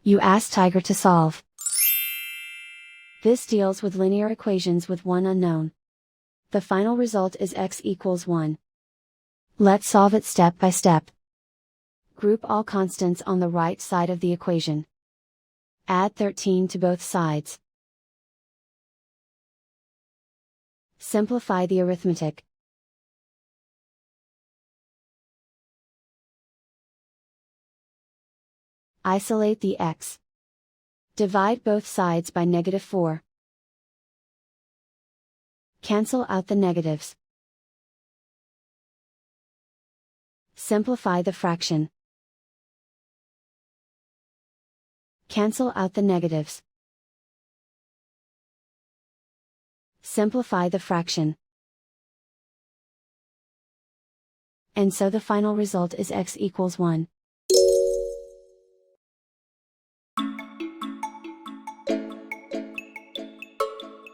You ask Tiger to solve. This deals with linear equations with one unknown. The final result is x equals 1. Let's solve it step by step. Group all constants on the right side of the equation. Add 13 to both sides. Simplify the arithmetic. Isolate the x. Divide both sides by -4. Cancel out the negatives. Simplify the fraction. Cancel out the negatives. Simplify the fraction. And so the final result is x equals 1.